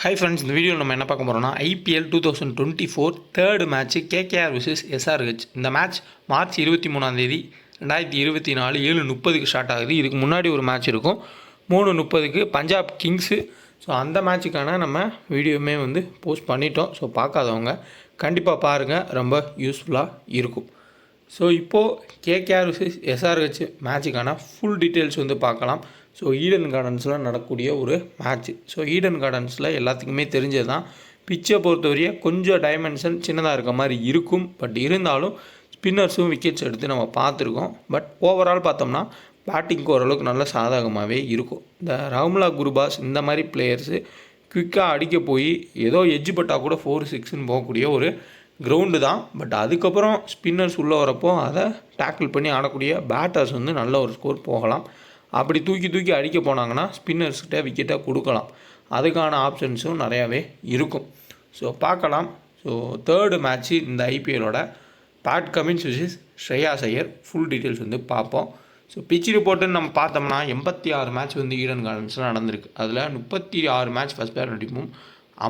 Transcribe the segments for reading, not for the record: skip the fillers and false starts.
Hi friends, இந்த வீடியோவில் நம்ம என்ன பார்க்க போகிறோம்னா IPL 2024 third match KKR vs SRH. இந்த மேட்ச் மார்ச் 23 2024 7:30க்கு ஸ்டார்ட் ஆகுது. இதுக்கு முன்னாடி ஒரு மேட்ச் இருக்கும் 3:30க்கு பஞ்சாப் கிங்ஸு. ஸோ அந்த மேட்ச்சுக்கான நம்ம வீடியோவுமே போஸ்ட் பண்ணிட்டோம். ஸோ பார்க்காதவங்க கண்டிப்பாக பாருங்கள், ரொம்ப யூஸ்ஃபுல்லாக இருக்கும். ஸோ இப்போது கேகேஆர் vs எஸ்ஆர்ஹெச் மேட்ச்சுக்கான ஃபுல் டீட்டெயில்ஸ் பார்க்கலாம். ஸோ ஈடன் கார்டன்ஸில் நடக்கக்கூடிய ஒரு மேட்ச்சு. ஸோ ஈடன் கார்டன்ஸில் எல்லாத்துக்குமே தெரிஞ்சது தான், பிச்சை பொறுத்தவரையே கொஞ்சம் டைமென்ஷன் சின்னதாக இருக்க மாதிரி இருக்கும். பட் இருந்தாலும் ஸ்பின்னர்ஸும் விக்கெட்ஸ் எடுத்து நம்ம பார்த்துருக்கோம். பட் ஓவரால் பார்த்தோம்னா பேட்டிங்க்கு ஓரளவுக்கு நல்ல சாதகமாகவே இருக்கும். இந்த ராம்லா குருபாஸ் இந்த மாதிரி பிளேயர்ஸு குயிக்காக அடிக்க போய் ஏதோ எஜ்ஜு பட்டால் கூட 4-6ன்னு போகக்கூடிய ஒரு கிரவுண்டு தான். பட் அதுக்கப்புறம் ஸ்பின்னர்ஸ் உள்ளே வரப்போ அதை டேக்கிள் பண்ணி ஆடக்கூடிய பேட்டர்ஸ் நல்ல ஒரு ஸ்கோர் போகலாம். அப்படி தூக்கி அடிக்க போனாங்கன்னா ஸ்பின்னர்ஸ்கிட்ட விக்கெட்டை கொடுக்கலாம். அதுக்கான ஆப்ஷன்ஸும் நிறையாவே இருக்கும். ஸோ பார்க்கலாம். ஸோ தேர்டு மேட்ச்சு இந்த ஐபிஎல்லோட Pat Cummins vs Shreyas Iyer full details பார்ப்போம். ஸோ பிச் ரிப்போர்ட்டுன்னு நம்ம பார்த்தோம்னா 86 மேட்ச் ஈடன் கார்டன்ஸில் நடந்திருக்கு. அதில் 36 மேட்ச் ஃபஸ்ட் பேர் டீமும்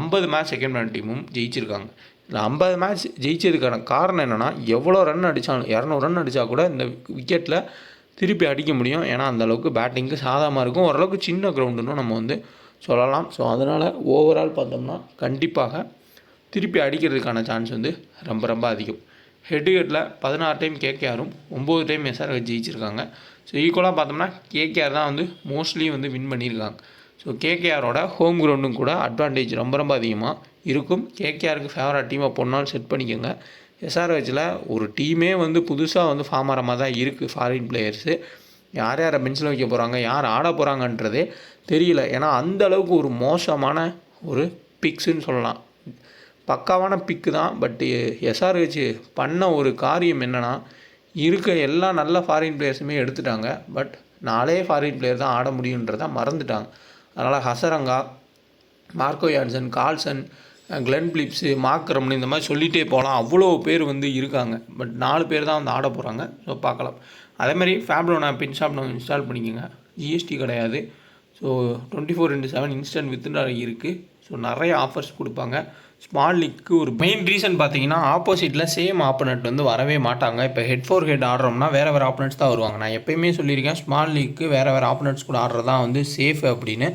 50 மேட்ச் செகண்ட் பேர் டீமும் ஜெயிச்சிருக்காங்க. இதில் 50 மேட்ச் ஜெயிச்சதுக்கான காரணம் என்னென்னா, எவ்வளோ ரன் அடித்தாலும் 200 ரன் அடித்தா கூட இந்த விக்கெட்டில் திருப்பி அடிக்க முடியும். ஏன்னா அந்தளவுக்கு பேட்டிங்க்கு சாதகமாக இருக்கும். ஓரளவுக்கு சின்ன கிரவுண்டுன்னு நம்ம சொல்லலாம். ஸோ அதனால் ஓவரால் பார்த்தோம்னா கண்டிப்பாக திருப்பி அடிக்கிறதுக்கான சான்ஸ் ரொம்ப அதிகம். ஹெட்டில் 16 டைம் கேகேஆரும் 9 டைம் எஸ்ஆர்ஹெச் ஜெயிச்சிருக்காங்க. ஸோ ஈக்குவலாக பார்த்தோம்னா கேகேஆர் தான் மோஸ்ட்லி வின் பண்ணியிருக்காங்க. ஸோ கேகேஆரோட ஹோம் கிரவுண்டும் கூட அட்வான்டேஜ் ரொம்ப அதிகமாக இருக்கும். கேகேஆருக்கு ஃபேவரட் டீமாக போனாலும் செட் பண்ணிக்கோங்க. எஸ்ஆர்ஹெச்சில் ஒரு டீமே புதுசாக ஃபார்ம் ஆகிற மாதிரி தான் இருக்குது. ஃபாரின் பிளேயர்ஸு யார் யாரை பெஞ்சில் வைக்க போகிறாங்க, யார் ஆட போகிறாங்கன்றதே தெரியல. ஏன்னா அந்தளவுக்கு ஒரு மோசமான ஒரு பிக்ஸுன்னு சொல்லலாம். பக்காவான பிக்கு தான். பட் எஸ்ஆர்ஹெச் பண்ண ஒரு காரியம் என்னென்னா, இருக்க எல்லா நல்ல ஃபாரின் பிளேயர்ஸுமே எடுத்துட்டாங்க. பட் 4 ஃபாரின் பிளேயர் தான் ஆட முடியுன்றதை மறந்துட்டாங்க. அதனால் Hasaranga, Marco Jansen, Klaasen, Glenn Phillips, மார்க்ரம்னு இந்த மாதிரி சொல்லிகிட்டே போகலாம். அவ்வளோ பேர் இருக்காங்க. பட் 4 பேர் தான் ஆட போகிறாங்க. ஸோ பார்க்கலாம். அதேமாதிரி ஃபேப்லோன் ஆப் இன்ஸ்டால் பண்ணிக்கோங்க. ஜிஎஸ்டி கிடையாது. ஸோ 24/7 இன்ஸ்டன்ட் வித்ட்ரா இருக்குது. ஸோ நிறைய ஆஃபர்ஸ் கொடுப்பாங்க. ஸ்மால் லீக்கு ஒரு மெயின் ரீசன் பார்த்தீங்கன்னா, ஆப்போசிட்டில் சேம் ஆப்போனட் வரவே மாட்டாங்க. இப்போ ஹெட் ஃபார் ஹெட் ஆடுறோம்னா வேறு ஆப்போனட்ஸ் தான் வருவாங்க. நான் எப்போயுமே சொல்லியிருக்கேன், ஸ்மால் லீக்கு வேறு ஆப்போனட்ஸ் கூட ஆடுறது தான் சேஃப் அப்படின்னு.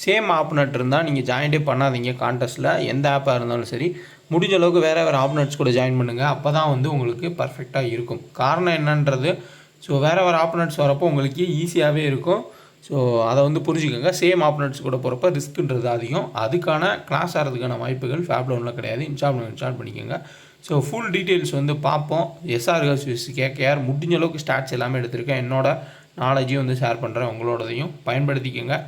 சேம் ஆப்னட் இருந்தால் நீங்கள் ஜாயின்ட்டே பண்ணாதீங்க. கான்டெஸ்ட்டில் எந்த ஆப்பாக இருந்தாலும் சரி, முடிஞ்ச அளவுக்கு வேறு ஆப்னட்ஸ் கூட ஜாயின் பண்ணுங்கள். அப்போ தான் உங்களுக்கு பர்ஃபெக்டாக இருக்கும். காரணம் என்னன்றது, ஸோ வேறு ஆப்னட்ஸ் வரப்போ உங்களுக்கு ஈஸியாகவே இருக்கும். ஸோ அதை புரிஞ்சுக்கோங்க. சேம் ஆப்னட்ஸ் கூட போகிறப்ப ரிஸ்க்குன்றது அதிகம். அதுக்கான கிளாஸ் ஆகிறதுக்கான வாய்ப்புகள் ஃபேப்லோனில் கிடையாது. இன்ஸ்டால் பண்ணிக்கோங்க. ஸோ ஃபுல் டீட்டெயில்ஸ் பார்ப்போம். எஸ்ஆர்ஹெச் vs கேகேஆர் முடிஞ்ச அளவுக்கு ஸ்டாட்ஸ் எல்லாமே எடுத்திருக்கேன். என்னோட நாலேஜையும் ஷேர் பண்ணுறேன். உங்களோடதையும் பயன்படுத்திக்கோங்க.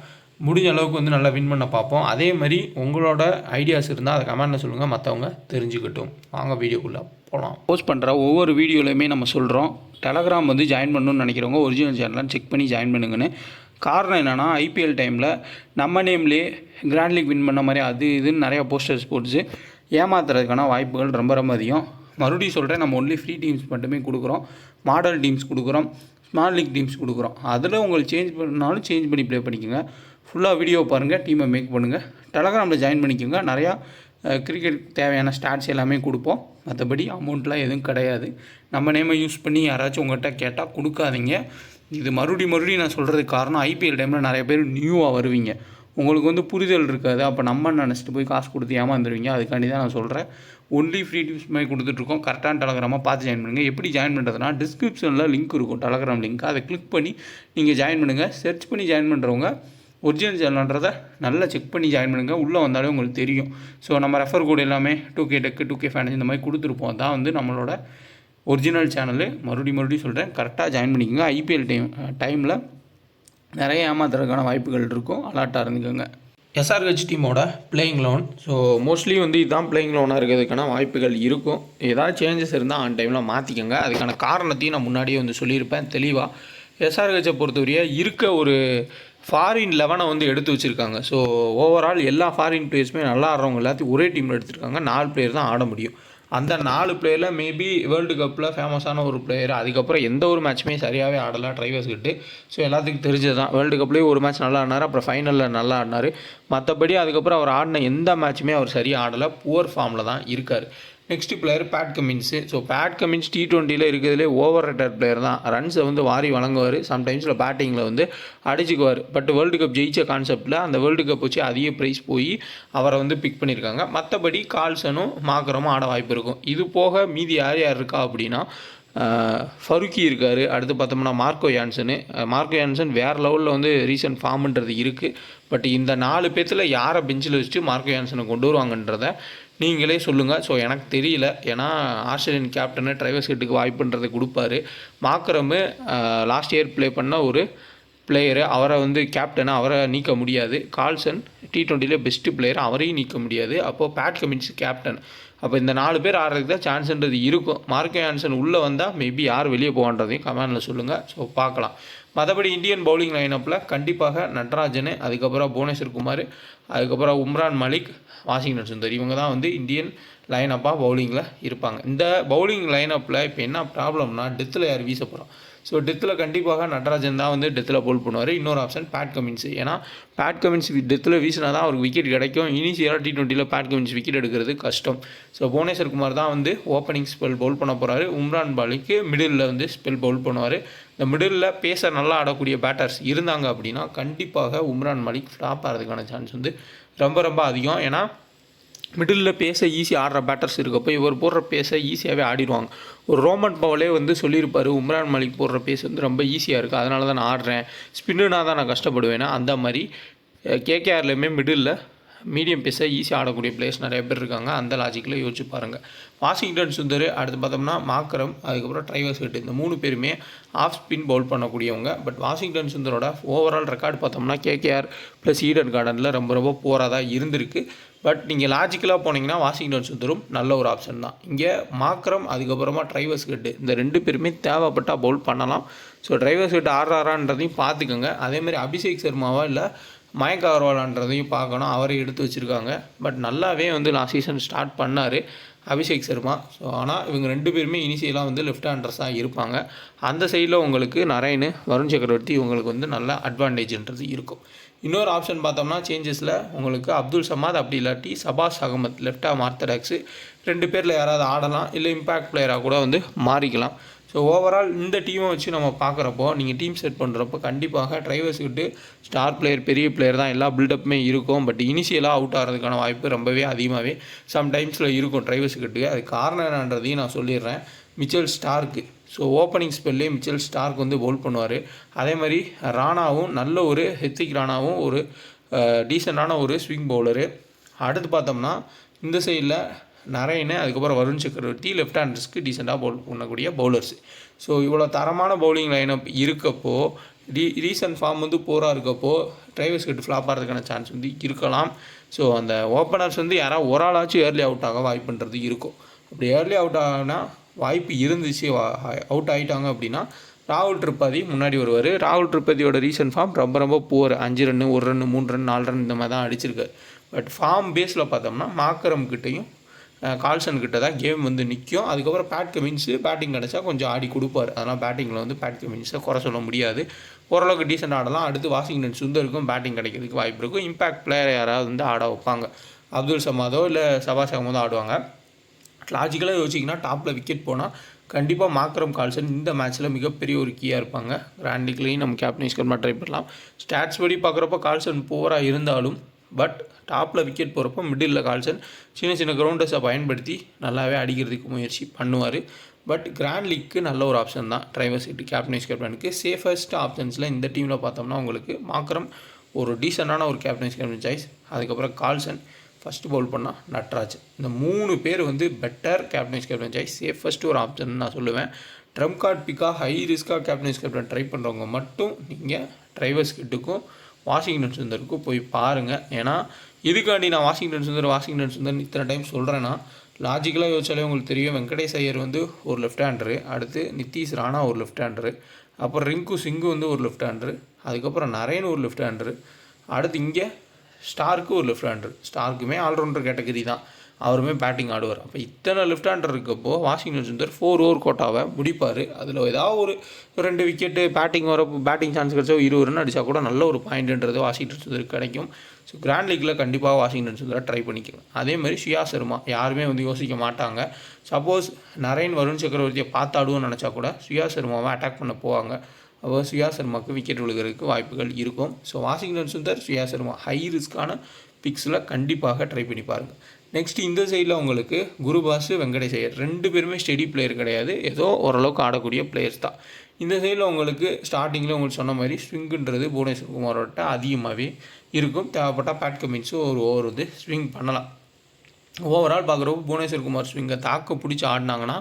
முடிஞ்ச அளவுக்கு நல்லா வின் பண்ண பார்ப்போம். அதே மாதிரி உங்களோட ஐடியாஸ் இருந்தால் அதை கமெண்ட்டில் சொல்லுங்கள், மற்றவங்க தெரிஞ்சுக்கட்டும். வாங்க வீடியோக்குள்ளே போகலாம். போஸ்ட் பண்ணுற ஒவ்வொரு வீடியோலையுமே நம்ம சொல்கிறோம், டெலகிராம் ஜாயின் பண்ணணும்னு நினைக்கிறவங்க ஒரிஜினல் சேனலாம் செக் பண்ணி ஜாயின் பண்ணுங்கன்னு. காரணம் என்னென்னா, ஐபிஎல் டைமில் நம்ம நேம்லேயே கிராண்ட் லீக் வின் பண்ண மாதிரி அது இதுன்னு நிறையா போஸ்டர்ஸ் போட்டு ஏமாத்துறதுக்கான வாய்ப்புகள் ரொம்ப அதிகம். மறுபடியும் சொல்கிறேன், நம்ம ஒன்லி ஃப்ரீ டீம்ஸ் மட்டுமே கொடுக்குறோம். மாடல் டீம்ஸ் கொடுக்குறோம், ஸ்மால் லீக் டீம்ஸ் கொடுக்குறோம். அதில் உங்களுக்கு சேஞ்ச் பண்ணாலும் சேஞ்ச் பண்ணி ப்ளே பண்ணிக்கோங்க. ஃபுல்லாக வீடியோ பாருங்கள், டீமை மேக் பண்ணுங்கள். டெலகிராமில் ஜாயின் பண்ணிக்கோங்க. நிறையா கிரிக்கெட் தேவையான ஸ்டாட்ஸ் எல்லாமே கொடுப்போம். மற்றபடி அமௌண்ட்லாம் எதுவும் கிடையாது. நம்ம நேமை யூஸ் பண்ணி யாராச்சும் உங்கள்கிட்ட கேட்டால் கொடுக்காதீங்க. இது மறுபடியும் நான் சொல்கிறதுக்கு காரணம், ஐபிஎல் டைமில் நிறைய பேர் நியூவாக வருவீங்க. உங்களுக்கு புரிதல் இருக்காது. அப்போ நம்ம நினச்சிட்டு போய் காசு கொடுத்து ஏமாந்துருவீங்க. அதுக்காண்டி தான் நான் சொல்கிறேன். ஒன்லி ஃப்ரீ டிப்ஸ் மாதிரி கொடுத்துட்ருக்கோம். கரெக்டான டெலகிராமாக பார்த்து ஜாயின் பண்ணுங்கள். எப்படி ஜாயின் பண்ணுறதுனா, டிஸ்கிரிப்ஷனில் லிங்க் இருக்கும், டெலகிராம் லிங்க். அதை கிளிக் பண்ணி நீங்கள் ஜாயின் பண்ணுங்கள். சர்ச் பண்ணி ஜாயின் பண்ணுறவங்க ஒரிஜினல் சேனல்ன்றதை நல்லா செக் பண்ணி ஜாயின் பண்ணுங்கள். உள்ளே வந்தாலே உங்களுக்கு தெரியும். ஸோ நம்ம ரெஃபர் கோடு எல்லாமே 2K டெக்கு, 2K ஃபேன்ஸ் இந்த மாதிரி கொடுத்துருப்போம். அதான் நம்மளோட ஒரிஜினல் சேனலு. மறுபடியும் சொல்கிறேன், கரெக்டாக ஜாயின் பண்ணிக்கோங்க. ஐபிஎல் டைமில் நிறைய ஏமாத்துறதுக்கான வாய்ப்புகள் இருக்கும். அலர்ட்டாக இருந்துக்கோங்க. எஸ்ஆர்ஹெச் டீமோட பிளேயிங் லோன். ஸோ மோஸ்ட்லி இதுதான் பிளேயிங் லோனாக இருக்கிறதுக்கான வாய்ப்புகள் இருக்கும். ஏதாவது சேஞ்சஸ் இருந்தால் ஆன் டைமில் மாற்றிக்கோங்க. அதுக்கான காரணத்தையும் நான் முன்னாடியே சொல்லியிருப்பேன் தெளிவாக. எஸ்ஆர்ஹெச்சை பொறுத்தவரையே இருக்க ஒரு ஃபாரின் 11 எடுத்து வச்சுருக்காங்க. ஸோ ஓவரால் எல்லா ஃபாரின் பிளேயர்ஸுமே நல்லா ஆடுறவங்க எல்லாத்தையும் ஒரே டீமில் எடுத்துருக்காங்க. 4 பிளேயர் தான் ஆட முடியும். அந்த 4 பிளேயரில் மேபி வேர்ல்டு கப்பில் ஃபேமஸான ஒரு பிளேயர். அதுக்கப்புறம் எந்த ஒரு மேட்ச்சுமே சரியாகவே ஆடலை ட்ரைவர்ஸ் கிட்ட. ஸோ எல்லாத்துக்கும் தெரிஞ்சது தான், வேர்ல்டு கப்லேயும் ஒரு மேட்ச் நல்லா ஆடினார், அப்புறம் ஃபைனலில் நல்லா ஆடினார். மற்றபடி அதுக்கப்புறம் அவர் ஆடின எந்த மேட்ச்சுமே அவர் சரியாக ஆடலை, புவர் ஃபார்மில் தான் இருக்கார். Next player bad Cummins. So Pat Cummins T20 இருக்கிறதுலே ஓவர் ரேட்டட் பிளேயர் தான். ரன்ஸை வந்து வாரி வழங்குவார், சம்டைம்ஸில் பேட்டிங்கில் வந்து அடிச்சுக்குவார். பட் வேர்ல்டு கப் ஜெயிச்ச கான்செப்டில் அந்த வேர்ல்டு கப் வச்சு அதிக ப்ரைஸ் போய் அவரை வந்து பிக் பண்ணியிருக்காங்க. மற்றபடி கால்சனும் மார்க்கரமும் ஆட வாய்ப்பு இருக்கும். இது போக மீதி யார் யார் இருக்கா அப்படின்னா ஃபருக்கி இருக்கார். அடுத்து பார்த்தோம்னா மார்க்கோ யான்சன் வேறு லெவலில் வந்து ரீசன்ட் ஃபார்ம்ன்றது இருக்குது. பட் இந்த 4 பேர்த்தில் யாரை பெஞ்சில் வச்சுட்டு மார்க்கோ யான்சனை கொண்டு வருவாங்கன்றதை நீங்களே சொல்லுங்கள். ஸோ எனக்கு தெரியல, ஏன்னா ஆஸ்திரேலியன் கேப்டனு ட்ரைவர்ஸ் ஹெட்டுக்கு வாய்ப்புன்றதை கொடுப்பாரு. மார்க்கரம் லாஸ்ட் இயர் ப்ளே பண்ண ஒரு பிளேயரு, அவரை வந்து கேப்டனை அவரை நீக்க முடியாது. கால்சன் T20 பெஸ்ட்டு பிளேயர், அவரையும் நீக்க முடியாது. அப்போது பேட் கமின்ஸ் கேப்டன். அப்போ இந்த 4 பேர் ஆடுறதுக்கு தான் சான்ஸ்ன்றது இருக்கும். மார்க்கோ யான்சன் உள்ளே வந்தால் மேபி யார் வெளியே போவான்றதையும் கமெண்டில் சொல்லுங்கள். ஸோ பார்க்கலாம். மற்றபடி இந்தியன் பவுலிங் லைனப்பில் கண்டிப்பாக நட்ராஜன், அதுக்கப்புறம் புவனேஸ்வர் குமார், அதுக்கப்புறம் உம்ரான் மலிக், வாஷிங்டன் சுந்தர், இவங்க தான் வந்து இந்தியன் லைனப்பாக பவுலிங்கில் இருப்பாங்க. இந்த பவுலிங் லைனப்பில் இப்போ என்ன ப்ராப்ளம்னா, டெத்தில் யார் வீச போகிறோம். ஸோ டெத்தில் கண்டிப்பாக நட்ராஜன் தான் வந்து டெத்தில் பவுல் பண்ணுவார். இன்னொரு ஆப்ஷன் பேட் கமின்ஸ். ஏன்னா பேட் கமின்ஸ் டெத்தில் வீசினா தான் அவருக்கு விக்கெட் கிடைக்கும். இனிஷியலாக T20 பேட் கமின்ஸ் விக்கெட் எடுக்கிறது கஷ்டம். ஸோ புவனேஸ்வர் குமார் தான் வந்து ஓப்பனிங் ஸ்பெல் பவுல் பண்ண போகிறாரு. உம்ரான் மலிக்கு மிடில் வந்து ஸ்பெல் பவுல் பண்ணுவார். இந்த மிடில் பேச நல்லா ஆடக்கூடிய பேட்டர்ஸ் இருந்தாங்க அப்படின்னா கண்டிப்பாக உம்ரான் மலிக் ஃப்ளாப் ஆகிறதுக்கான சான்ஸ் வந்து ரொம்ப ரொம்ப அதிகம். ஏன்னா மிடில் பேச ஈஸியாக ஆடுற பேட்டர்ஸ் இருக்கப்போ இவர் போடுற பேச ஈஸியாகவே ஆடிடுவாங்க. ஒரு ரோமன் பவலே வந்து சொல்லியிருப்பார், உம்ரான் மலிக் போடுற பேஸ் வந்து ரொம்ப ஈஸியாக இருக்குது, அதனால தான் நான் ஆடுறேன், ஸ்பின்னுனா தான் நான் கஷ்டப்படுவேன்னா. அந்த மாதிரி KKRலேயுமே மிடில் மீடியம் பேஸை ஈஸியாக ஆடக்கூடிய பிளேயர்ஸ் நிறைய பேர் இருக்காங்க. அந்த லாஜிக்கில் யோசிச்சு பாருங்கள். வாஷிங்டன் சுந்தர், அடுத்து பார்த்தோம்னா மார்க்கரம், அதுக்கப்புறம் ட்ரைவர்ஸ் ஹெட், இந்த 3 பேருமே ஆஃப் ஸ்பின் பவுல் பண்ணக்கூடியவங்க. பட் வாஷிங்டன் சுந்தரோட ஓவரால் ரெக்கார்டு பார்த்தோம்னா KKR ப்ளஸ் ஈடன் கார்டனில் ரொம்ப ரொம்ப போராக இருந்திருக்கு. பட் நீங்கள் லாஜிக்கலாக போனீங்கன்னா வாஷிங்டன் சுந்தரும் நல்ல ஒரு ஆப்ஷன் தான். இங்கே மார்க்கரம், அதுக்கப்புறமா ட்ரைவர்ஸ் ஹெட், இந்த 2 பேருமே தேவைப்பட்டால் பவுல் பண்ணலாம். ஸோ ட்ரைவர்ஸ் ஹெட் ஆடுறாரான்றதையும் பார்த்துக்கோங்க. அதேமாதிரி அபிஷேக் சர்மாவா இல்லை மயங்க் அகர்வாலான்றதையும் பார்க்கணும். அவரை எடுத்து வச்சுருக்காங்க. பட் நல்லாவே வந்து லாஸ்ட் சீசன் ஸ்டார்ட் பண்ணார் அபிஷேக் சர்மா. ஸோ ஆனால் இவங்க 2 பேருமே இனிஷியலாக வந்து லெஃப்ட் ஹேண்டர்ஸாக இருப்பாங்க. அந்த சைடில் உங்களுக்கு நரேன், வருண் சக்கரவர்த்தி உங்களுக்கு வந்து நல்ல அட்வான்டேஜ்ன்றது இருக்கும். இன்னொரு ஆப்ஷன் பார்த்தோம்னா சேஞ்சஸில் உங்களுக்கு அப்துல் சமாத், அப்படி இல்லாட்டி சபாஸ் அகமத், லெஃப்ட் ஆம் ஆர்த்தடாக்ஸு 2 பேரில் யாராவது ஆடலாம், இல்லை இம்பேக்ட் பிளேயராக கூட வந்து மாறிக்கலாம். ஸோ ஓவரால் இந்த டீமை வச்சு நம்ம பார்க்குறப்போ, நீங்கள் டீம் செட் பண்ணுறப்போ கண்டிப்பாக ட்ரைவர்ஸ் கிட்ட ஸ்டார் பிளேயர், பெரிய பிளேயர் தான் எல்லா பில்டப்புமே இருக்கும். பட் இனிஷியலாக அவுட் ஆகிறதுக்கான வாய்ப்பு ரொம்பவே அதிகமாகவே சம்டைம்ஸில் இருக்கும் ட்ரைவர்ஸ் கிட்ட. அது காரணம் என்னன்றதையும் நான் சொல்லிடுறேன். மிச்சல் ஸ்டார்க்கு, ஸோ ஓப்பனிங் ஸ்பெல்லே மிச்சல் ஸ்டார்க் வந்து பவுல் பண்ணுவார். அதே மாதிரி ராணாவும் நல்ல ஒரு ஹெத்திக் ராணாவும் ஒரு டீசெண்டான ஒரு ஸ்விங் பவுலரு. அடுத்து பார்த்தோம்னா இந்த சைடில் நரேன், அதுக்கப்புறம் வருண் சக்கரவர்த்தி, லெஃப்ட் ஹேண்டர்ஸ்க்கு டீசெண்டாக பவுல் பண்ணக்கூடிய பவுலர்ஸ். ஸோ இவ்வளோ தரமான பவுலிங் லைனப் இருக்கப்போ, ரீசன்ட் ஃபார்ம் வந்து போராக இருக்கப்போ ட்ரைவர்ஸ் கிட்ட ஃப்ளாப் ஆகிறதுக்கான சான்ஸ் வந்து இருக்கலாம். ஸோ அந்த ஓப்பனர்ஸ் வந்து யாராவது ஒரு ஆளாச்சும் ஏர்லி அவுட் ஆக வாய்ப்புன்றது இருக்கும். அப்படி ஏர்லி அவுட் ஆகினா வாய்ப்பு இருந்துச்சு, அவுட் ஆகிட்டாங்க அப்படின்னா ராகுல் திரிபாதி முன்னாடி வருவார். ராகுல் திரிபாதியோட ரீசன்ட் ஃபார்ம் ரொம்ப ரொம்ப poor. 5 run, 1 run, 3 run, 4 run இந்த மாதிரி தான் அடிச்சிருக்காரு. பட் ஃபார்ம் பேஸில் பார்த்தோம்னா மார்க்கரம் கிட்டையும் கால்சன் கிட்ட தான் கேம் வந்து நிற்கும். அதுக்கப்புறம் பேட் கமின்ஸு பேட்டிங் கிடச்சா கொஞ்சம் ஆடி கொடுப்பார். அதனால் பேட்டிங்கில் வந்து பேட் கமின்ஸை குறை சொல்ல முடியாது, ஓரளவுக்கு டீசெண்ட் ஆடலாம். அடுத்து வாஷிங்டன் சுந்தருக்கும் பேட்டிங் கிடைக்கிறதுக்கு வாய்ப்பு இருக்கும். இம்பேக்ட் பிளேயர் யாராவது வந்து ஆட வைப்பாங்க, அப்துல் சமாதோ இல்லை சபாஸ் அகமதோ ஆடுவாங்க. லாஜிக்கலாக யோசிச்சிங்கன்னா டாப்பில் விக்கெட் போனால் கண்டிப்பாக மார்க்கரம் கால்சன் இந்த மேட்ச்சில் மிகப்பெரிய ஒரு கீயாக இருப்பாங்க. கிராண்ட் லீக்லையும் நம்ம கேப்டன் வைஸ் ட்ரை பண்ணலாம். ஸ்டாட்ஸ் படி பார்க்குறப்போ கால்சன் போராக இருந்தாலும் பட் டாப்பில் விக்கெட் போகிறப்போ மிடில் கால்சன் சின்ன சின்ன கிரவுண்டர்ஸை பயன்படுத்தி நல்லாவே அடிக்கிறதுக்கு முயற்சி பண்ணுவார். பட் கிராண்ட் லீக்கு நல்ல ஒரு ஆப்ஷன் தான் ட்ரைவர்ஸ் கிட்ட கேப்டன் வைஸ் கேப்டனுக்கு. சேஃபஸ்ட் ஆப்ஷன்ஸில் இந்த டீமில் பார்த்தோம்னா உங்களுக்கு மார்க்கரம் ஒரு டீசெண்டான ஒரு கேப்டன் வைஸ் கேப்டன் சாய்ஸ். அதுக்கப்புறம் கால்சன், ஃபஸ்ட்டு பவுல் பண்ணால் நட்ராஜ். இந்த 3 பேர் வந்து better captain vice captain choice, safest ஒரு ஆப்ஷன் நான் சொல்லுவேன். ட்ரம் கார்ட் பிக்காக ஹை ரிஸ்க்காக கேப்டன் வைஸ் கேப்டன் ட்ரை பண்ணுறவங்க மட்டும் நீங்கள் ட்ரைவர்ஸ் கிட்டுக்கும் வாஷிங்டன் சுந்தருக்கும் போய் பாருங்கள். ஏன்னா இதுக்காண்டி நான் வாஷிங்டன் சுந்தர் இத்தனை டைம் சொல்கிறேன்னா, லாஜிக்கலாக யோசிச்சாலே உங்களுக்கு தெரியும். வெங்கடேஷ் ஐயர் வந்து ஒரு லெஃப்ட் ஹேண்டரு, அடுத்து நித்தீஷ் ராணா ஒரு லெஃப்ட் ஹேண்டரு, அப்புறம் ரிங்கு சிங்கு வந்து ஒரு லெஃப்ட் ஹேண்டரு, அதுக்கப்புறம் நரேன் ஒரு லெஃப்ட் ஹேண்டரு, அடுத்து இங்கே ஸ்டார்க்கு ஒரு லெஃப்ட் ஹேண்டர். ஸ்டார்க்குமே ஆல்ரவுண்டர் கேட்டகரி தான். அவருமே பேட்டிங் ஆடுவார். அப்போ இத்தனை லெஃப்ட் ஹேண்டர் இருக்கப்போ வாஷிங்டன் சுந்தர் 4 ஓவர் கோட்டாவை முடிப்பார். அதில் ஏதாவது ஒரு 2 விக்கெட்டு பேட்டிங் சான்ஸ் கிடச்சா 20 ரன் அடித்தா கூட நல்ல ஒரு பாயிண்ட்ன்றது வாஷிங்டன் சுந்தருக்கு கிடைக்கும். ஸோ கிராண்ட் லீக்கில் கண்டிப்பாக வாஷிங்டன் சுந்தரை ட்ரை பண்ணிக்கலாம். அதேமாதிரி ஷியா சர்மா யாருமே யோசிக்க மாட்டாங்க. சப்போஸ் நரேன் வருண் சக்கரவர்த்தியை பார்த்தாடுவோன்னு நினச்சா கூட ஷியா சர்மாவை அட்டாக் பண்ண போவாங்க. அப்போ ஷியா சர்மாவுக்கு விக்கெட் விழுகிறதுக்கு வாய்ப்புகள் இருக்கும். ஸோ வாஷிங்டன் சுந்தர், ஷியா சர்மா ஹை ரிஸ்க்கான பிக்ஸில் கண்டிப்பாக ட்ரை பண்ணி பாருங்கள். நெக்ஸ்ட் இந்த சைடில் உங்களுக்கு குருபாஸ், வெங்கடேஷ் ஐயர் 2 பேருமே ஸ்டெடி பிளேயர் கிடையாது, ஏதோ ஓரளவுக்கு ஆடக்கூடிய பிளேயர்ஸ் தான். இந்த சைடில் உங்களுக்கு ஸ்டார்டிங்கில் உங்களுக்கு சொன்ன மாதிரி ஸ்விங்குன்றது புவனேஸ்வர் குமாரோட அதிகமாகவே இருக்கும். தேவைப்பட்டால் பேட் கமின்ஸும் ஒரு ஓவர் ஸ்விங் பண்ணலாம். ஓவரால் பார்க்குறப்போ புவனேஸ்வர் குமார் ஸ்விங்கை தாக்க பிடிச்சி ஆடினாங்கன்னா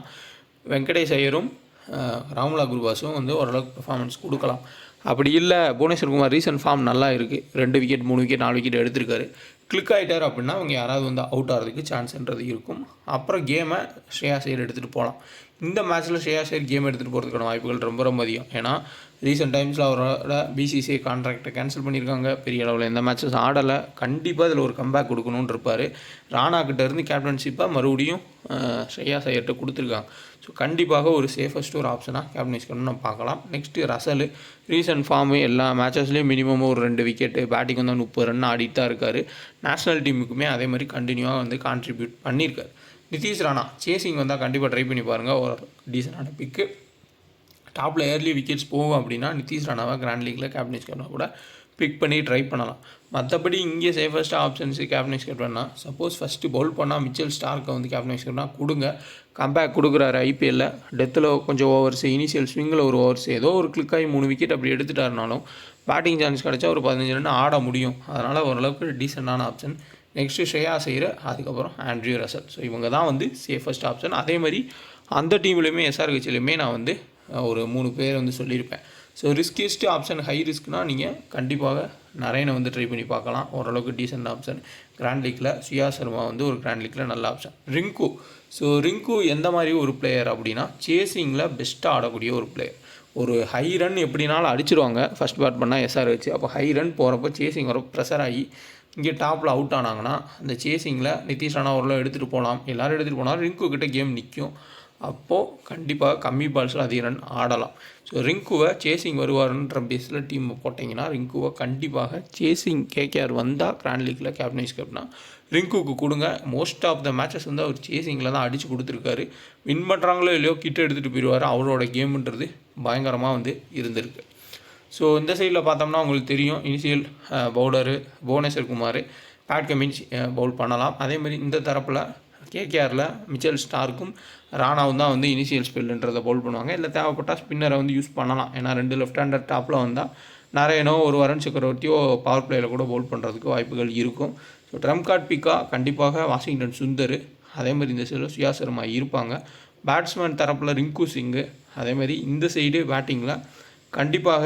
வெங்கடேஷ் ஐயரும் ராம்லா குருபாஸும் ஓரளவுக்கு பெர்ஃபார்மன்ஸ் கொடுக்கலாம். அப்படி இல்லை, புவனேஸ்வர் குமார் ரீசன்ட் ஃபார்ம் நல்லா இருக்குது, 2 விக்கெட் 3 விக்கெட் 4 விக்கெட் எடுத்திருக்காரு, கிளிக் ஆகிட்டார் அப்படின்னா அவங்க யாராவது அவுட் ஆகிறதுக்கு சான்ஸ்ன்றது இருக்கும். அப்புறம் கேமை ஸ்ரேயாஸ் ஐயர் எடுத்துகிட்டு போகலாம். இந்த மேட்ச்சில் ஸ்ரேயாஸ் ஐயர் கேம் எடுத்துகிட்டு போகிறதுக்கான வாய்ப்புகள் ரொம்ப ரொம்ப அதிகம். ஏன்னா ரீசெண்ட் டைம்ஸில் அவரோட பிசிசிஐ கான்ட்ராக்டை கேன்சல் பண்ணியிருக்காங்க. பெரிய அளவில் எந்த மேட்சஸ் ஆடலை. கண்டிப்பாக இதில் ஒரு கம்பேக் கொடுக்கணுன்னு இருப்பார். ராணாக்கிட்டேருந்து கேப்டன்ஷிப்பாக மறுபடியும் ஸ்ரேயாஸ் ஐயர்கிட்ட கொடுத்துருக்காங்க. ஸோ கண்டிப்பாக ஒரு சேஃபஸ்ட் ஒரு ஆப்ஷனாக கேப்டன்ஷிப் நம்ம பார்க்கலாம். நெக்ஸ்ட்டு ரசல் ரீசன்ட் ஃபார்மு எல்லா மேட்சஸ்லேயும் மினிமம் ஒரு 2 விக்கெட்டு, பேட்டிங் 30 ரன் ஆடிட்டு தான் இருக்கார். நேஷ்னல் டீமுக்குமே அதே மாதிரி கண்டினியூவாக கான்ட்ரிபியூட் பண்ணியிருக்காரு. நிதிஷ் ராணா சேசிங் வந்தால் கண்டிப்பாக ட்ரை பண்ணி பாருங்கள். ஒரு டீசெண்டான பிக்கு. டாப்பில் ஏர்லி விக்கெட்ஸ் போகும் அப்படின்னா நிதிஷ் ராணாவை கிராண்ட் லீக்கில் கேப்டன்ஸ் கேப்டனாக கூட பிக் பண்ணி ட்ரை பண்ணலாம். மற்றபடி இங்கே சேஃபஸ்ட்டாக ஆப்ஷன்ஸு கேப்டன்ஸ் கேப்டன்னா சப்போஸ் ஃபஸ்ட்டு பவுல் பண்ணால் மிச்சல் ஸ்டார்க்கை கேப்டன்ஸ் கேப்டனாக கொடுங்க. கம்பேக் கொடுக்குறாரு ஐபிஎல்லில். டெத்தில் கொஞ்சம் ஓவர்ஸ், இனிஷியல் ஸ்விங்கில் ஒரு ஓவர்ஸ், ஏதோ ஒரு கிளிக் ஆகி 3 விக்கெட் அப்படி எடுத்துட்டாருனாலும் பேட்டிங் சான்ஸ் கிடச்சா ஒரு 15 ரன் ஆட முடியும். அதனால் ஓரளவுக்கு டீசெண்டான ஆப்ஷன். நெக்ஸ்ட்டு ஸ்ரேயாஸ் ஐயர், அதுக்கப்புறம் ஆண்ட்ரியூ ரசல். ஸோ இவங்க தான் சேஃபஸ்ட் ஆப்ஷன். அதே மாதிரி அந்த டீம்லேயுமே எஸ்ஆர்ஹெச்லேயுமே நான் ஒரு 3 பேர் சொல்லியிருப்பேன். ஸோ ரிஸ்கியஸ்ட் ஆப்ஷன் ஹை ரிஸ்க்னால் நீங்கள் கண்டிப்பாக நரேனை ட்ரை பண்ணி பார்க்கலாம். ஓரளவுக்கு டீசெண்ட் ஆப்ஷன். கிராண்ட் லீக்கில் ஷியா சர்மா ஒரு கிராண்ட் லீக்கில் நல்ல ஆப்ஷன். ரிங்கு. ஸோ ரிங்கு எந்த மாதிரி ஒரு பிளேயர் அப்படின்னா சேசிங்கில் பெஸ்ட்டாக ஆடக்கூடிய ஒரு பிளேயர். ஒரு ஹை ரன் எப்படினாலும் அடிச்சிருவாங்க ஃபஸ்ட் பேட் பண்ணால் எஸ்ஆர்ஹெச். அப்போ ஹை ரன் போகிறப்போ சேசிங் வரப்போ ப்ரெஷர் ஆகி இங்கே டாப்பில் அவுட் ஆனாங்கன்னா அந்த சேசிங்கில் நிதிஷ் ராணா ஓரளவு எடுத்துகிட்டு போகலாம். எல்லோரும் எடுத்துகிட்டு போனாலும் ரிங்கு கிட்டே கேம் நிற்கும். அப்போது கண்டிப்பாக கம்மி பால்ஸில் அதிக ரன் ஆடலாம். ஸோ ரிங்குவை சேசிங் வருவாருன்ற பேஸில் டீம் போட்டிங்கன்னா ரிங்குவை கண்டிப்பாக சேசிங் கேகேஆர் வந்தால் கிராண்ட் லீக்கில் கேப்டன்ஸ் கேப்டனா ரிங்குக்கு கொடுங்க. மோஸ்ட் ஆஃப் த மேட்சஸ் அவர் சேசிங்கில் தான் அடித்து கொடுத்துருக்காரு. வின் பண்ணுறாங்களோ இல்லையோ கிட்ட எடுத்துகிட்டு போயிடுவார். அவரோட கேமுன்றது பயங்கரமாக இருந்திருக்கு. ஸோ இந்த சைடில் பார்த்தோம்னா உங்களுக்கு தெரியும், initial bowler Bhuvneshwar Kumar, Pat Cummins bowl பண்ணலாம். அதேமாதிரி இந்த தரப்பில் கேகேஆரில் மிச்சல் ஸ்டார்க்கும் ராணாவும் தான் இனிஷியல் ஸ்பெல்லுன்றதை பவுல் பண்ணுவாங்க. இல்லை தேவைப்பட்டால் ஸ்பின்னரை யூஸ் பண்ணலாம். ஏன்னா 2 லெஃப்ட் ஹேண்டர் டாப்பில் வந்தால் நரேனோ ஒரு வருண் சக்கரவர்த்தியோ பவர் பிளேயில் கூட பவுல் பண்ணுறதுக்கு வாய்ப்புகள் இருக்கும். ஸோ ட்ரம் கார்ட் பிக்காக கண்டிப்பாக வாஷிங்டன் சுந்தர், அதேமாதிரி இந்த சைடில் ஷியா சர்மா இருப்பாங்க. பேட்ஸ்மேன் தரப்பில் ரிங்கு சிங்கு, அதேமாதிரி இந்த சைடு பேட்டிங்கில் கண்டிப்பாக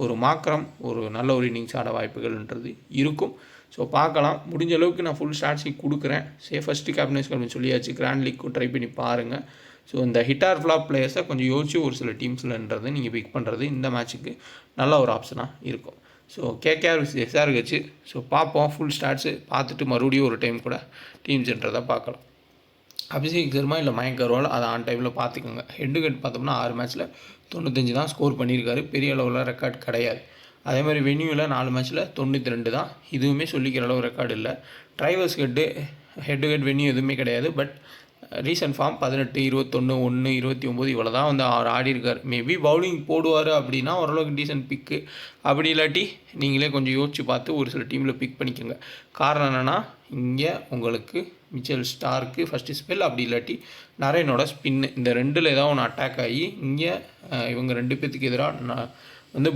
ஒரு மாக்ரம் ஒரு நல்ல ஒரு இன்னிங்ஸ் ஆட வாய்ப்புகள்ன்றது இருக்கும். ஸோ பார்க்கலாம். முடிஞ்ச அளவுக்கு நான் ஃபுல் ஸ்டாட்ஸிக் கொடுக்குறேன். சேஃபஸ்ட்டு கேப்டன்ஸ் அப்படின்னு சொல்லியாச்சு. கிராண்ட் லீக்கும் ட்ரை பண்ணி பாருங்கள். ஸோ இந்த ஹிட் ஆர் ஃப்ளாப் பிளேயர்ஸை கொஞ்சம் யோசிச்சு ஒரு சில டீம்ஸ்லன்றது நீங்கள் பிக் பண்ணுறது இந்த மேட்ச்சுக்கு நல்ல ஒரு ஆப்ஷனாக இருக்கும். So KKR SRH. ஸோ பார்ப்போம். ஃபுல் ஸ்டாட்ஸு பார்த்துட்டு மறுபடியும் ஒரு டைம் கூட டீம்ஸ்ன்றதை பார்க்கலாம். அபிஷேக் சர்மா இல்லை மயங்க் அகர்வால் அதை ஆன் டைமில் பார்த்துக்கோங்க. ஹெட் டு ஹெட் பார்த்தோம்னா 6 மேட்ச்சில் 95 தான் ஸ்கோர் பண்ணியிருக்காரு. பெரிய அளவில் ரெக்கார்ட் கிடையாது. அதே மாதிரி வென்யூவில் 4 மேட்ச்சில் 92 தான். இதுவுமே சொல்லிக்கிற அளவு ரெக்கார்டு இல்லை. Drivers head to head venue எதுவுமே கிடையாது. பட் ரீசன்ட் ஃபார்ம் 18, 21, 1, 29 இவ்வளோ தான் அவர் ஆடிருக்கார். மேபி பவுலிங் போடுவார் அப்படின்னா ஓரளவுக்கு டீசென்ட் பிக்கு. அப்படி இல்லாட்டி நீங்களே கொஞ்சம் யோசிச்சு பார்த்து ஒரு சில டீமில் பிக் பண்ணிக்கோங்க. காரணம் என்னென்னா இங்கே உங்களுக்கு மிச்சல் ஸ்டார்க்கு ஃபஸ்ட்டு ஸ்பெல், அப்படி இல்லாட்டி நரேனோட ஸ்பின்னு, இந்த 2ல் ஏதாவது ஒன்று அட்டாக் ஆகி இங்கே இவங்க 2 பேர்த்துக்கு எதிராக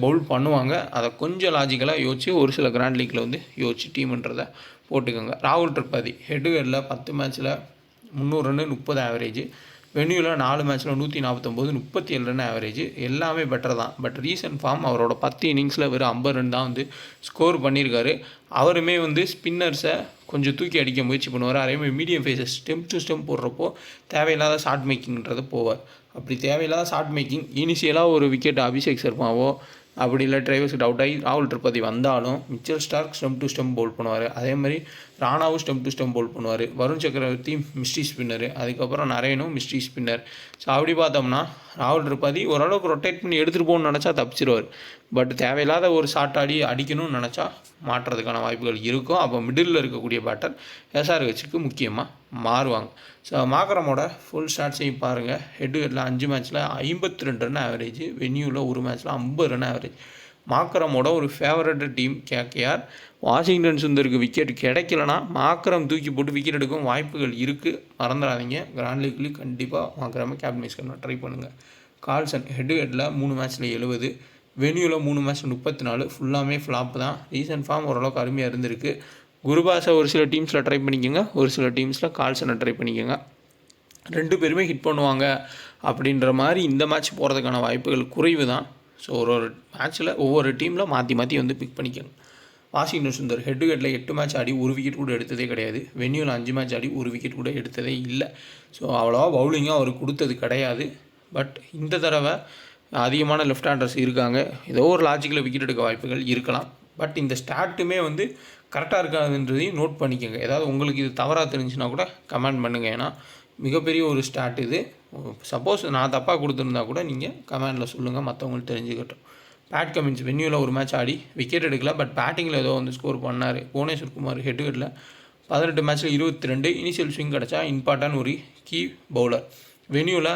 பவுல் பண்ணுவாங்க. அதை கொஞ்சம் லாஜிக்கலாக யோசிச்சு ஒரு சில கிராண்ட் லீக்கில் யோசிச்சு டீம்ன்றதை போட்டுக்கோங்க. ராகுல் திரிபாதி ஹெட் டு ஹெட்டில் 10 மேட்ச்சில் 300 ரன்னு 30 ஆவரேஜ். வென்யூவில் 4 மேட்ச்சில் 149, 37 ரன் ஆவரேஜ். எல்லாமே பெட்டர் தான். பட் ரீசன்ட் ஃபார்ம் அவரோட 10 இன்னிங்ஸில் வெறும் 50 ரன் தான் ஸ்கோர் பண்ணியிருக்காரு. அவருமே ஸ்பின்னர்ஸை கொஞ்சம் தூக்கி அடிக்க முயற்சி பண்ணுவார். அதேமாதிரி medium pacers stump to stump போடுறப்போ தேவையில்லாத ஷார்ட் மேக்கிங்கிறது போவார். அப்படி தேவையில்லாத ஷார்ட் மேக்கிங் இனிஷியலாக ஒரு விக்கெட் அபிஷேக் சர்மாவோ அப்படி இல்லை டிரைவர்ஸுக்கு டவுட் ஆகி ராகுல் திரிபாதி வந்தாலும் Mitchell Starc stump to stump bowl பண்ணுவார். அதே மாதிரி ராணாவும் ஸ்டெம் டு ஸ்டெம் பவுல் பண்ணுவார். வருண் சக்கரவர்த்தி மிஸ்ட்ரி ஸ்பின்னரு, அதுக்கப்புறம் நரேனும் மிஸ்ட்ரி ஸ்பின்னர். ஸோ அப்படி பார்த்தோம்னா ராகுல் திரிபாதி ஓரளவுக்கு ரொட்டேட் பண்ணி எடுத்துகிட்டு போகணும்னு நினச்சா தப்பிச்சிருவார். பட் தேவையில்லாத ஒரு ஷாட் அடிக்கணும்னு நினச்சா மாற்றுறதுக்கான வாய்ப்புகள் இருக்கும். அப்போ மிடில் இருக்கக்கூடிய பேட்டர் எஸ்ஆர்ஹெச்சுக்கு முக்கியமாக மாறுவாங்க. ஸோ மாக்கரமோட ஃபுல் ஸ்டாட்ஸையும் பாருங்கள். ஹெட்டுகட்டில் 5 மேட்ச்சில் 52 ரன் ஆவரேஜ், வென்யூவில் ஒரு மேட்ச்சில் 50 ரன் ஆவரேஜ். மாக்கரமோட ஒரு ஃபேவரட் டீம் கேகேஆர். வாஷிங்டன் சுந்தருக்கு விக்கெட் கிடைக்கலனா மாக்கரம் தூக்கி போட்டு விக்கெட் எடுக்கும் வாய்ப்புகள் இருக்குது. மறந்துடாதீங்க. கிராண்ட் லீக்லேயும் கண்டிப்பாக மாக்கரமை கேப்டன் வைஸ் கேப்டனாக ட்ரை பண்ணுங்கள். கால்சன் ஹெட்டுகட்டில் 3 மேட்ச்சில் 70, வென்யூவில் 3 மேட்ச்சில் 34, ஃபுல்லாமே ஃப்ளாப் தான். ரீசன்ட் ஃபார்ம் ஓரளவுக்கு அருமையாக இருந்திருக்கு. குருபாஸை ஒரு சில டீம்ஸில் ட்ரை பண்ணிக்கோங்க, ஒரு சில டீம்ஸில் கால்சனை ட்ரை பண்ணிக்கோங்க. 2 பேருமே ஹிட் பண்ணுவாங்க அப்படின்ற மாதிரி இந்த மேட்ச் போகிறதுக்கான வாய்ப்புகள் குறைவு தான். ஸோ ஒரு மேட்ச்சில் ஒவ்வொரு டீமில் மாற்றி வந்து பிக் பண்ணிக்கோங்க. வாஷிங்டன் சுந்தர் ஹெட்டுகட்டில் 8 மேட்ச் ஆடி ஒரு விக்கெட் கூட எடுத்ததே கிடையாது. வென்யூவில் 5 மேட்ச் ஆடி ஒரு விக்கெட் கூட எடுத்ததே இல்லை. ஸோ அவ்வளோவா பவுலிங்காக அவர் கொடுத்தது கிடையாது. பட் இந்த தடவை அதிகமான லெஃப்ட் ஹேண்டர்ஸ் இருக்காங்க. ஏதோ ஒரு லாஜிக்கில் விக்கெட் எடுக்க வாய்ப்புகள் இருக்கலாம். பட் இந்த ஸ்டாட்டுமே கரெக்டாக இருக்காதுன்றதையும் நோட் பண்ணிக்கோங்க. ஏதாவது உங்களுக்கு இது தவறாக தெரிஞ்சுன்னா கூட கமெண்ட் பண்ணுங்கள். ஏன்னா மிகப்பெரிய ஒரு ஸ்டாட் இது. சப்போஸ் நான் தப்பாக கொடுத்துருந்தா கூட நீங்கள் கமெண்டில் சொல்லுங்கள், மற்றவங்களுக்கு தெரிஞ்சுக்கட்டும். பேட் கமின்ஸ் வென்யூவில் ஒரு மேட்ச் ஆடி விக்கெட் எடுக்கல, பட் பேட்டிங்கில் ஏதோ ஸ்கோர் பண்ணார். புவனேஸ்வர் குமார் ஹெட்டுகட்டில் 18 மேட்ச்சில் 22, இனிஷியல் ஸ்விங் கிடச்சா இம்பார்ட்டன்ட் ஒரு கீ பவுலர். வென்யூவில்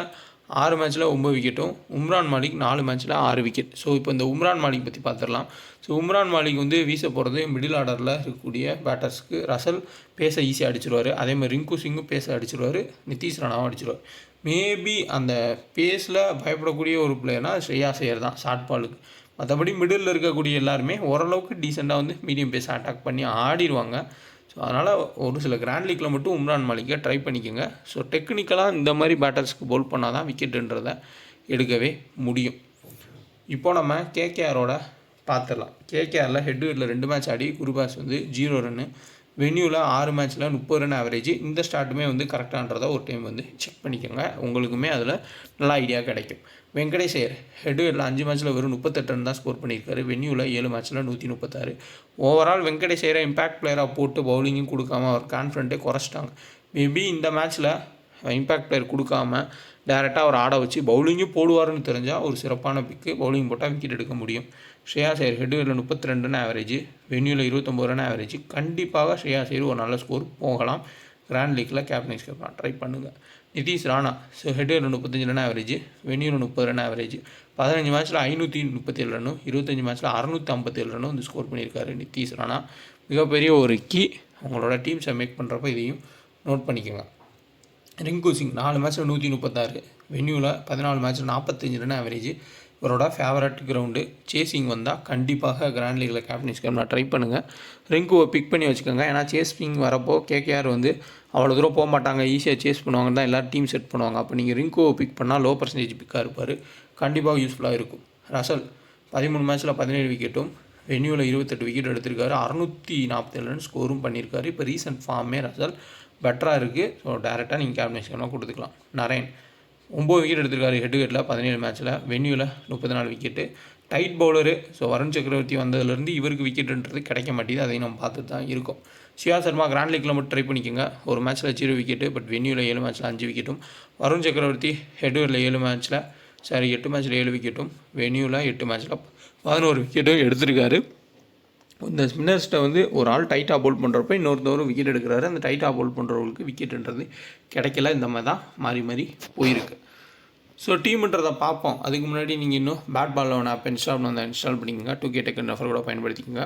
6 மேட்ச்சில் 9 விக்கெட்டும், உம்ரான் மாலிக் 4 மேட்ச்சில் 6 விக்கெட். ஸோ இப்போ இந்த உம்ரான் மாலிக் பற்றி பார்த்துடலாம். ஸோ உம்ரான் மாலிக் வீச போகிறது மிடில் ஆர்டரில் இருக்கக்கூடிய பேட்டர்ஸ்க்கு. ரசல் பேச ஈஸியாக அடிச்சிருவார். அதேமாதிரி ரிங்கு சிங்கும் பேச அடிச்சிருவார். நிதிஷ் ராணாவும் அடிச்சிருவார். மேபி அந்த பேஸில் பயப்படக்கூடிய ஒரு பிளேயர்னால் ஸ்ரேயாஸ் ஐயர் தான் ஷார்ட் பாலுக்கு. மற்றபடி மிடில் இருக்கக்கூடிய எல்லாருமே ஓரளவுக்கு டீசெண்டாக மீடியம் பேஸை அட்டாக் பண்ணி ஆடிடுவாங்க. ஸோ அதனால் ஒரு சில கிராண்ட் லீக்கில் மட்டும் உம்ரான் மாலிக்கை ட்ரை பண்ணிக்கோங்க. ஸோ டெக்னிக்கலாக இந்த மாதிரி பேட்டர்ஸ்க்கு பவுல் பண்ணால் தான் விக்கெட்டுன்றதை எடுக்கவே முடியும். இப்போது நம்ம கேகேஆரோட பார்த்துடலாம். கேகேஆரில் ஹெட்டுகட்டில் 2 மேட்ச் ஆடி குருபாஸ் 0 ரன்னு, வென்யூவில் 6 மேட்ச்சில் 30 ரன் ஆவரேஜ். இந்த ஸ்டார்ட்டுமே கரெக்டான்றதை ஒரு டைம் செக் பண்ணிக்கோங்க. உங்களுக்குமே அதில் நல்ல ஐடியா கிடைக்கும். வெங்கடேஷ் ஐயர் ஹெட்டுகட்டில் 5 மேட்ச்சில் வெறும் 38 ரன் தான் ஸ்கோர் பண்ணியிருக்காரு. வென்யூவில் 7 மேட்ச்சில் 136. ஓவரால் வெங்கடேஷ் ஐயரை இம்பேக்ட் பிளேயராக போட்டு பவுலிங்கும் கொடுக்காம அவர் கான்ஃபிடென்ட்டே குறைச்சிட்டாங்க. மேபி இந்த மேட்ச்சில் இம்பேக்ட் பிளேயர் கொடுக்காம டேரெக்டாக அவர் ஆட வச்சு பவுலிங்கும் போடுவார்னு தெரிஞ்சால் ஒரு சிறப்பான பிக்கு. பவுலிங் போட்டால் விக்கெட் எடுக்க முடியும். ஸ்ரேயாஸ் ஐயர் ஹெட்டுகட்டில் 32 ரன் ஆவரேஜ், வென்யூவில் 29 ரன் ஆவரேஜ். கண்டிப்பாக ஸ்ரேயாஸ் ஐயர் ஒரு நல்ல ஸ்கோர் போகலாம். கிராண்ட் லீக்கில் கேப்டன் வைஸ் கேப்டன் ட்ரை பண்ணுங்கள். நிதிஷ் ராணா ஸோ ஹெட்டுகட்டில் 35 ரன் ஆவரேஜ், வென்யூவில் 30 ரன் ஆவரேஜ். 15 மேட்ச்சில் 537 ரன்னும், 25 மேட்ச்சில் 657 ரன்னும் ஸ்கோர் பண்ணியிருக்காரு நிதிஷ் ராணா. மிகப்பெரிய ஒரு கீ. உங்களோட டீம்ஸை மேக் பண்ணுறப்ப இதையும் நோட் பண்ணிக்கோங்க. ரிங்கு சிங் 4 மேட்ச்சில் 136, வென்யூவில் 14 மேட்ச்சில் 45 ரன் ஆவரேஜ். இவரோட ஃபேவரட் கிரவுண்டு. சேசிங் வந்தால் கண்டிப்பாக கிராண்ட் லீக்கில் கேப்டன் வைஸ் கேப்டனாக ட்ரை பண்ணுங்கள். ரிங்குவை பிக் பண்ணி வச்சுக்கோங்க. ஏன்னா சேசிங் வரப்போ கேகேஆர் அவ்வளோ தூரம் போக மாட்டாங்க, ஈஸியாக சேஸ் பண்ணுவாங்க தான் எல்லோரும் டீம் செட் பண்ணுவாங்க. அப்போ நீங்கள் ரிங்குவை பிக் பண்ணால் லோ பர்சன்டேஜ் பிக்காக இருப்பார். கண்டிப்பாக யூஸ்ஃபுல்லாக இருக்கும். ரசல் 13 மேட்ச்சில் 17 விக்கெட்டும், வென்யூவில் 28 விக்கெட் எடுத்திருக்காரு. 647 ரன் ஸ்கோரும் பண்ணியிருக்காரு. இப்போ ரீசன்ட் ஃபார்மே ரசல் பெட்டராக இருக்குது. ஸோ டேரெக்டாக நீங்கள் கேப்டன் வைஸ் கேப்டனாக கொடுத்துக்கலாம். நரேன் 9 விக்கெட் எடுத்திருக்காரு ஹெட்டுகட்டில் 17 மேட்ச்சில், வென்யூவில் 34 wicket. Tight bowler. So Varun Chakravarthy வந்ததுலேருந்து இவருக்கு விக்கெட்டுன்றது கிடைக்க மாட்டேங்குது. அதையும் நம்ம பார்த்துட்டு தான் இருக்கோம். ஷியா சர்மா கிராண்ட் லீக்கில் மட்டும் ட்ரை பண்ணிக்கோங்க. ஒரு மேட்ச்சில் 0 விக்கெட்டு, பட் வென்யூவில் 7 மேட்ச்சில் 5 விக்கெட்டும். வருண் சக்கரவர்த்தி ஹெட்டுகட்டில் 8 மேட்ச்சில் 7 விக்கெட்டும், வென்யூவில் 8 மேட்ச்சில் 11 விக்கெட்டும் எடுத்திருக்காரு. இந்த ஸ்பின்னர்ஸ்ட்டை ஒரு ஆள் டைட்டாக பவுல் பண்ணுறப்ப இன்னொருத்தவரும் விக்கெட் எடுக்கிறாரு. அந்த டைட்டாக பவுல் பண்ணுறவங்களுக்கு விக்கெட்டுன்றது கிடைக்கல. இந்த மாதிரி தான் மாறி போயிருக்கு. ஸோ டீம்ன்றதை பார்ப்போம். அதுக்கு முன்னாடி நீங்கள் இன்னும் பேட் பால் ஒன்று ஆப் இன்ஸ்டால் பண்ணிக்கோங்க. 2K டெக்கன் ரெஃபர் கூட பயன்படுத்திக்கோங்க.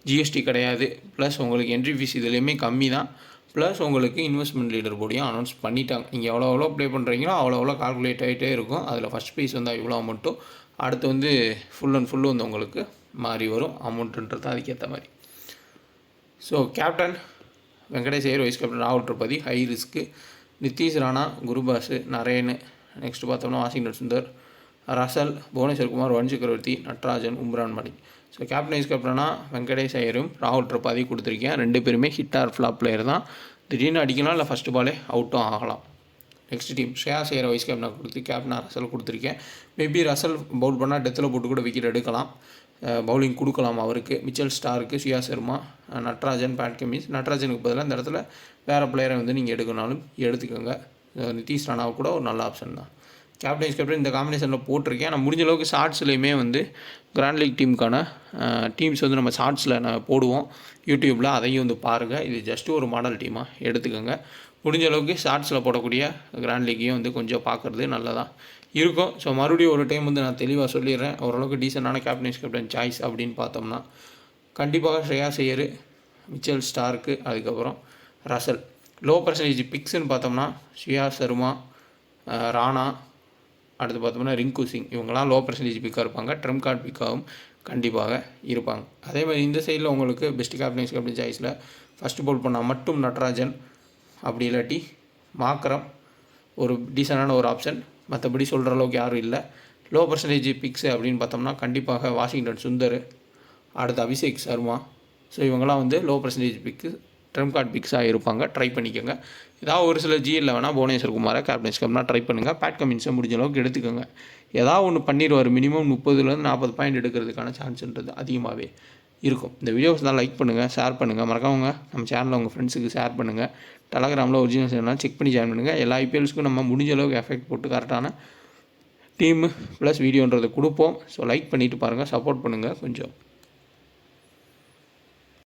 ஜிஎஸ்டி கிடையாது. ப்ளஸ் உங்களுக்கு என்ட்ரி ஃபீஸ் இதுலேயுமே கம்மி தான். ப்ளஸ் உங்களுக்கு இன்வெஸ்ட்மெண்ட் லீடர் போர்டையும் அனௌன்ஸ் பண்ணிட்டாங்க. நீங்கள் எவ்வளோ ப்ளே பண்ணுறீங்களோ அவ்வளோ கால்குலேட் ஆகிட்டே இருக்கும். அதில் ஃபஸ்ட் ப்ரைஸ் இவ்வளோ அமௌண்ட்டும், அடுத்து ஃபுல் அண்ட் ஃபுல்லு உங்களுக்கு மாறி வரும் அமௌண்ட்டுன்றது அதுக்கேற்ற மாதிரி. So captain Venkatesh Iyer, vice captain ராகுல் Tripathi, high risk. Nitish Rana, Gurbaz, Narine. Next பார்த்தோம்னா Washington Sundar, Russell, Bhuvneshwar Kumar, Varun Chakravarthy, Natarajan, Umran Malik. So captain vice கேப்டனாக வெங்கடேஷ் ஐயரும் ராகுல் திரிபாதி கொடுத்துருக்கேன். 2 பேருமே ஹிட் ஆர் ஃப்ளாப் பிளேயர் தான். திடீர்னு அடிக்கலாம், இல்லை ஃபஸ்ட்டு பாலே அவுட்டும் ஆகலாம். நெக்ஸ்ட் டீம் ஸ்ரேயாஸ் ஐயரை வைஸ் கேப்டனாக கொடுத்து கேப்டனாக ரசல் கொடுத்துருக்கேன். மேபி ரசல் பவுல் பண்ணால் டெத்தில் போட்டு கூட விக்கெட் எடுக்கலாம். பவுலிங் கொடுக்கலாம் அவருக்கு. Mitchell Starc, Suyash Sharma, Natarajan, Pat Cummins. நட்ராஜனுக்கு பதிலாக இந்த இடத்துல வேறு பிளேயரை வந்து நீங்கள் எடுக்கணும்னாலும் எடுத்துக்கோங்க. நிதிஷ் ராணாவை கூட ஒரு நல்ல ஆப்ஷன் தான். கேப்டன் இந்த காம்பினேஷனில் போட்டிருக்கேன். நான் முடிஞ்ச அளவுக்கு ஷார்ட்ஸ்லையுமே வந்து கிராண்ட் லீக் டீமுக்கான டீம்ஸ் வந்து நம்ம ஷார்ட்ஸில் நான் போடுவோம் யூடியூப்பில், அதையும் வந்து பாருங்கள். இது ஜஸ்ட்டு ஒரு மாடல் டீமாக எடுத்துக்கோங்க. முடிஞ்ச அளவுக்கு ஷார்ட்ஸில் போடக்கூடிய கிராண்ட் லீக்கையும் வந்து கொஞ்சம் பார்க்குறது நல்லதாக இருக்கும். ஸோ மறுபடியும் ஒரு டைம் வந்து நான் தெளிவாக சொல்லிடுறேன். ஓரளவுக்கு டீசெண்டான கேப்டன் சாய்ஸ் அப்படின்னு பார்த்தோம்னா கண்டிப்பாக ஸ்ரேயாஸ் ஐயர், மிச்சல் ஸ்டார்க்கு, அதுக்கப்புறம் ரசல். லோ பர்சன்டேஜ் பிக்ஸ்ன்னு பார்த்தோம்னா சுயா சர்மா, ராணா, அடுத்து பார்த்தோம்னா ரிங்கு சிங், இவங்கெல்லாம் லோ பர்சன்டேஜ் பிக்காக இருப்பாங்க. ட்ரம்ப் கார்டு பிக்காகவும் கண்டிப்பாக இருப்பாங்க. அதே மாதிரி இந்த சைடில் உங்களுக்கு பெஸ்ட் கேப்டன் சாய்ஸில் ஃபஸ்ட்டு பவுல் பண்ணால் மட்டும் நட்ராஜன், அப்படி இல்லாட்டி மாக்கரம் ஒரு டீசெண்டான ஒரு ஆப்ஷன். மற்றபடி சொல்கிற அளவுக்கு யாரும் இல்லை. லோ பர்சன்டேஜ் பிக்ஸு அப்படின்னு பார்த்தோம்னா கண்டிப்பாக வாஷிங்டன் சுந்தர், அடுத்து அபிஷேக் சர்மா. ஸோ இவங்கெல்லாம் வந்து லோ பர்சன்டேஜ் பிக்கு, ட்ரம்ப் கார்டு பிக்ஸாக இருப்பாங்க. ட்ரை பண்ணிக்கோங்க. ஏதாவது ஒரு சில ஜிஎல்ல வேணால் புவனேஸ்வர் குமாரை கேப்டன்ஸ்க்கு ட்ரை பண்ணுங்கள். பேட் கமின்ஸை முடிஞ்ச அளவுக்கு எடுத்துக்கோங்க. ஏதாவது ஒன்று பண்ணிடுவார். மினிமம் 30லேருந்து 40 பாயிண்ட் எடுக்கிறதுக்கான சான்ஸ்ன்றது அதிகமாகவே இருக்கும். இந்த வீடியோஸ் தான் லைக் பண்ணுங்கள், ஷேர் பண்ணுங்கள். மறக்காமங்க நம்ம சேனலில் உங்கள் ஃப்ரெண்ட்ஸுக்கு ஷேர் பண்ணுங்கள். டெலகிராமில் ஒரிஜினல் சேனல் செக் பண்ணி ஜாயின் பண்ணுங்கள். எல்லா ஐபிஎல்ஸ்க்கும் நம்ம முடிஞ்ச அளவுக்கு எஃபெக்ட் போட்டு கரெக்டான டீமு ப்ளஸ் வீடியோன்றதை கொடுப்போம். ஸோ லைக் பண்ணிவிட்டு பாருங்கள், சப்போர்ட் பண்ணுங்கள் கொஞ்சம்.